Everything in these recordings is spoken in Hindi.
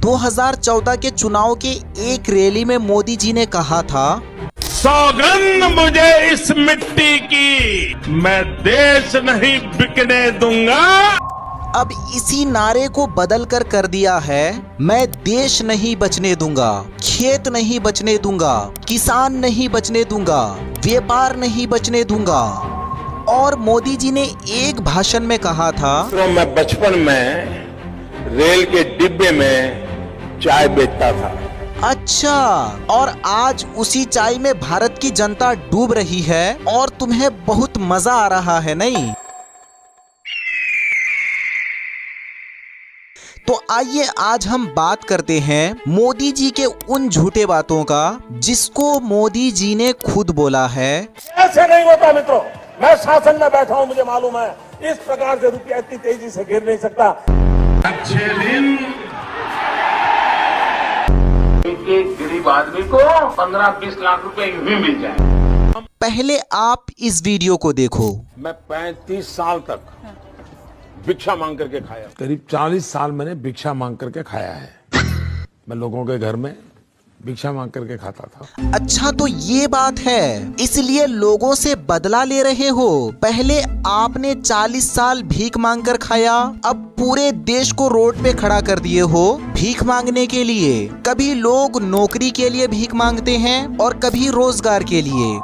2014 के चुनाव के एक रैली में मोदी जी ने कहा था, सौगंध मुझे इस मिट्टी की, मैं देश नहीं बिकने दूंगा। अब इसी नारे को बदल कर दिया है, मैं देश नहीं बचने दूंगा, खेत नहीं बचने दूंगा, किसान नहीं बचने दूंगा, व्यापार नहीं बचने दूंगा। और मोदी जी ने एक भाषण में कहा था, तो मैं बचपन में रेल के डिब्बे में चाय बेचता था। अच्छा, और आज उसी चाय में भारत की जनता डूब रही है और तुम्हें बहुत मजा आ रहा है, नहीं? तो आइए आज हम बात करते हैं मोदी जी के उन झूठे बातों का जिसको मोदी जी ने खुद बोला है। ऐसे नहीं होता मित्रों, मैं शासन में बैठा हूं, मुझे मालूम है इस प्रकार से रुपया इतनी तेजी से गिर नहीं सकता। अच्छे दिन एक गरीब आदमी को 15-20 लाख रुपए यूं ही मिल जाए। पहले आप इस वीडियो को देखो। मैं 35 साल तक भिक्षा मांग करके खाया, करीब 40 साल मैंने भिक्षा मांग करके खाया है। मैं लोगों के घर में भिक्षा मांग करके खाता था। अच्छा, तो ये बात है, इसलिए लोगों से बदला ले रहे हो। पहले आपने 40 साल भीख मांग कर खाया, अब पूरे देश को रोड पे खड़ा कर दिए हो भीख मांगने के लिए। कभी लोग नौकरी के लिए भीख मांगते हैं और कभी रोजगार के लिए।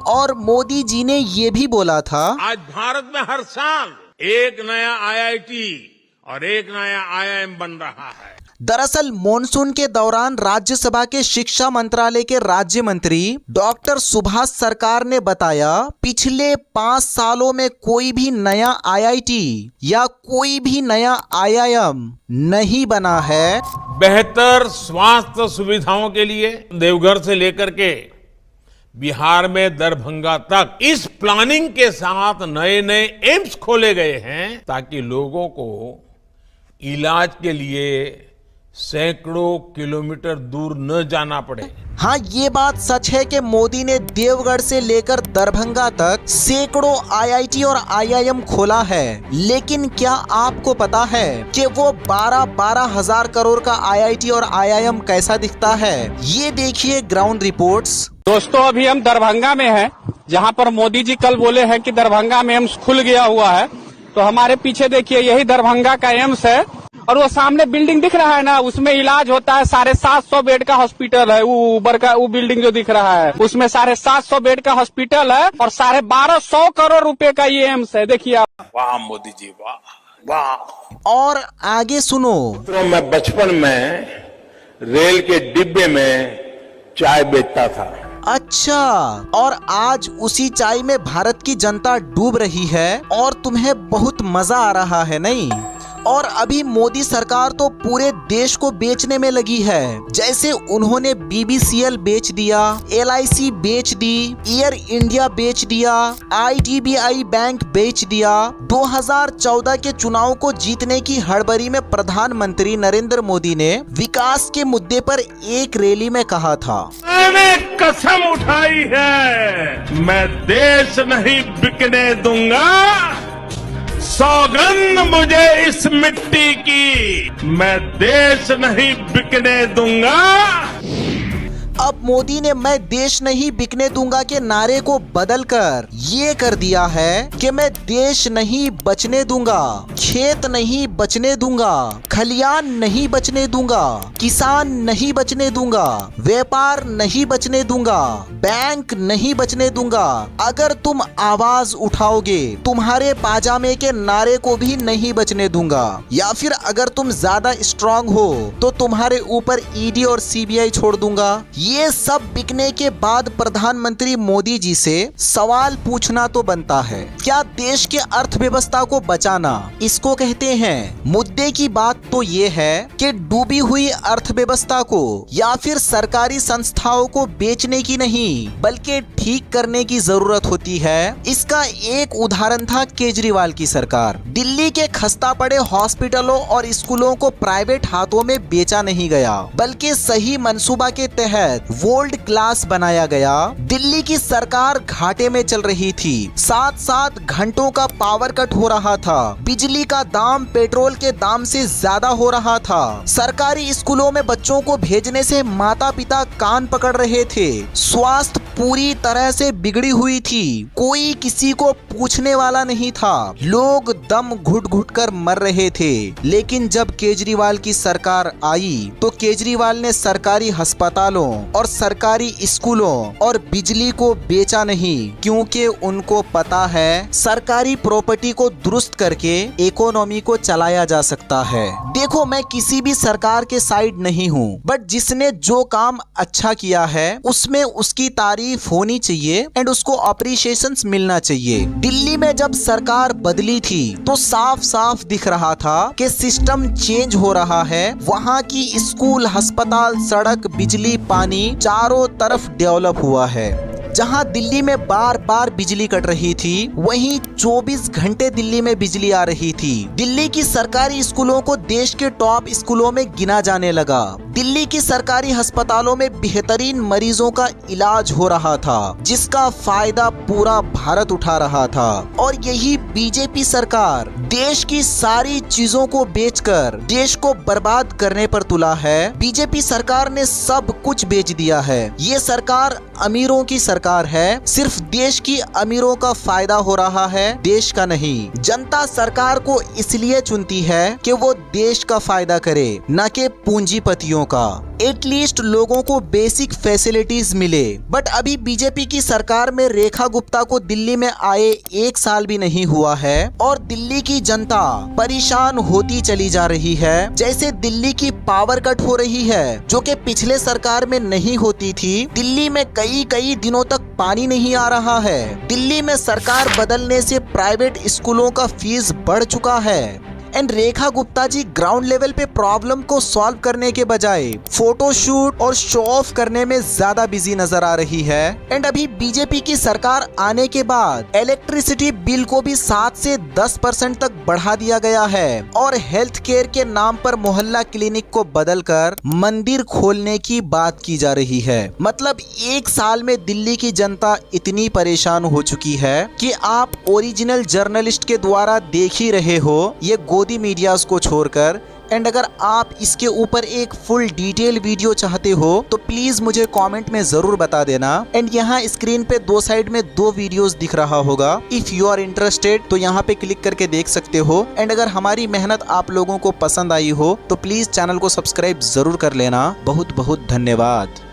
और मोदी जी ने ये भी बोला था, आज भारत में हर साल एक नया आईआईटी और एक नया आईआईएम बन रहा है। दरअसल मॉनसून के दौरान राज्यसभा के शिक्षा मंत्रालय के राज्य मंत्री डॉक्टर सुभाष सरकार ने बताया, पिछले 5 सालों में कोई भी नया आईआईटी या कोई भी नया आईआईएम नहीं बना है। बेहतर स्वास्थ्य सुविधाओं के लिए देवघर से लेकर के बिहार में दरभंगा तक इस प्लानिंग के साथ नए नए एम्स खोले गए हैं ताकि लोगों को इलाज के लिए सैकड़ों किलोमीटर दूर न जाना पड़े। हाँ, ये बात सच है कि मोदी ने देवगढ़ से लेकर दरभंगा तक सैकड़ों आईआईटी और आईआईएम खोला है। लेकिन क्या आपको पता है कि वो 12 हजार करोड़ का आईआईटी और आईआईएम कैसा दिखता है? ये देखिए ग्राउंड रिपोर्ट्स। दोस्तों, अभी हम दरभंगा में हैं, जहां पर मोदी जी कल बोले हैं कि दरभंगा में एम्स खुल गया हुआ है। तो हमारे पीछे देखिए, यही दरभंगा का एम्स है और वो सामने बिल्डिंग दिख रहा है ना, उसमें इलाज होता है। 750 बेड का हॉस्पिटल है। वो बिल्डिंग जो दिख रहा है उसमें 750 बेड का हॉस्पिटल है और 1250 करोड़ रुपए का ये एम्स है। देखिए आप। वाह मोदी जी, वाह वाह। और आगे सुनो। तो मैं बचपन में रेल के डिब्बे में चाय बेचता था। अच्छा, और आज उसी चाय में भारत की जनता डूब रही है और तुम्हें बहुत मजा आ रहा है, नहीं? और अभी मोदी सरकार तो पूरे देश को बेचने में लगी है। जैसे उन्होंने बीबीसीएल बेच दिया, एलआईसी बेच दी, एयर इंडिया बेच दिया, आईडीबीआई बैंक बेच दिया। 2014 के चुनाव को जीतने की हड़बड़ी में प्रधानमंत्री नरेंद्र मोदी ने विकास के मुद्दे पर एक रैली में कहा था, मैंने कसम उठाई है, मैं देश नहीं बिकने दूंगा। सौगंध मुझे इस मिट्टी की, मैं देश नहीं बिकने दूंगा। अब मोदी ने मैं देश नहीं बिकने दूंगा के नारे को बदलकर ये कर दिया है कि मैं देश नहीं बचने दूंगा, खेत नहीं बचने दूंगा, खलियान नहीं बचने दूंगा, किसान नहीं बचने दूंगा, व्यापार नहीं बचने दूंगा, बैंक नहीं बचने दूंगा। अगर तुम आवाज उठाओगे, तुम्हारे पाजामे के नारे को भी नहीं बचने दूंगा। या फिर अगर तुम ज्यादा स्ट्रांग हो तो तुम्हारे ऊपर ईडी और सीबीआई छोड़ दूंगा। ये सब बिकने के बाद प्रधानमंत्री मोदी जी से सवाल पूछना तो बनता है, क्या देश के अर्थव्यवस्था को बचाना इसको कहते हैं? मुद्दे की बात तो ये है कि डूबी हुई अर्थव्यवस्था को या फिर सरकारी संस्थाओं को बेचने की नहीं बल्कि ठीक करने की जरूरत होती है। इसका एक उदाहरण था केजरीवाल की सरकार। दिल्ली के खस्ता पड़े हॉस्पिटलों और स्कूलों को प्राइवेट हाथों में बेचा नहीं गया, बल्कि सही मंसूबा के तहत वर्ल्ड क्लास बनाया गया। दिल्ली की सरकार घाटे में चल रही थी। 7-7 घंटों का पावर कट हो रहा था। बिजली का दाम पेट्रोल के दाम से ज्यादा हो रहा था। सरकारी स्कूलों में बच्चों को भेजने से माता पिता कान पकड़ रहे थे। स्वास्थ्य पूरी तरह से बिगड़ी हुई थी। कोई किसी को पूछने वाला नहीं था। लोग दम घुट घुट कर मर रहे थे। लेकिन जब केजरीवाल की सरकार आई तो केजरीवाल ने सरकारी अस्पतालों और सरकारी स्कूलों और बिजली को बेचा नहीं, क्योंकि उनको पता है सरकारी प्रॉपर्टी को दुरुस्त करके इकोनॉमी को चलाया जा सकता है। देखो, मैं किसी भी सरकार के साइड नहीं हूँ, बट जिसने जो काम अच्छा किया है उसमें उसकी तारीफ होनी चाहिए एंड उसको अप्रिशिएशन मिलना चाहिए। दिल्ली में जब सरकार बदली थी तो साफ साफ दिख रहा था कि सिस्टम चेंज हो रहा है। वहाँ की स्कूल, अस्पताल, सड़क, बिजली, पानी चारों तरफ डेवलप हुआ है। जहां दिल्ली में बार बार बिजली कट रही थी, वहीं 24 घंटे दिल्ली में बिजली आ रही थी। दिल्ली की सरकारी स्कूलों को देश के टॉप स्कूलों में गिना जाने लगा। दिल्ली की सरकारी अस्पतालों में बेहतरीन मरीजों का इलाज हो रहा था, जिसका फायदा पूरा भारत उठा रहा था। और यही बीजेपी सरकार देश की सारी चीजों को बेचकर देश को बर्बाद करने पर तुला है। बीजेपी सरकार ने सब कुछ बेच दिया है। ये सरकार अमीरों की सरकार है। सिर्फ देश की अमीरों का फायदा हो रहा है, देश का नहीं। जनता सरकार को इसलिए चुनती है कि वो देश का फायदा करे, न कि पूंजीपतियों का। एटलीस्ट लोगों को बेसिक फैसिलिटीज मिले। बट अभी बीजेपी की सरकार में रेखा गुप्ता को दिल्ली में आए 1 साल भी नहीं हुआ है और दिल्ली की जनता परेशान होती चली जा रही है। जैसे दिल्ली की पावर कट हो रही है, जो कि पिछले सरकार में नहीं होती थी। दिल्ली में कई दिनों तक पानी नहीं आ रहा है। दिल्ली में सरकार बदलने से प्राइवेट स्कूलों का फीस बढ़ चुका है। And Rekha Gupta ji ground level पे प्रॉब्लम को सॉल्व करने के बजाय फोटोशूट और शो ऑफ करने में ज्यादा बिजी नजर आ रही है। एंड अभी बीजेपी की सरकार आने के बाद इलेक्ट्रिसिटी बिल को भी 7 से 10% तक बढ़ा दिया गया है और हेल्थ केयर के नाम पर मोहल्ला क्लिनिक को बदलकर मंदिर खोलने की बात की जा रही है। मतलब 1 साल में दिल्ली की जनता इतनी परेशान हो चुकी है कि आप ओरिजिनल जर्नलिस्ट के द्वारा देख ही रहे हो, ये गोदी मीडियाज को छोड़कर। एंड अगर आप इसके ऊपर एक फुल डिटेल वीडियो चाहते हो तो प्लीज मुझे कमेंट में जरूर बता देना। एंड यहाँ स्क्रीन पे 2 साइड में 2 वीडियोस दिख रहा होगा। इफ यू आर इंटरेस्टेड तो यहाँ पे क्लिक करके देख सकते हो। एंड अगर हमारी मेहनत आप लोगों को पसंद आई हो तो प्लीज चैनल को सब्सक्राइब जरूर कर लेना। बहुत बहुत धन्यवाद।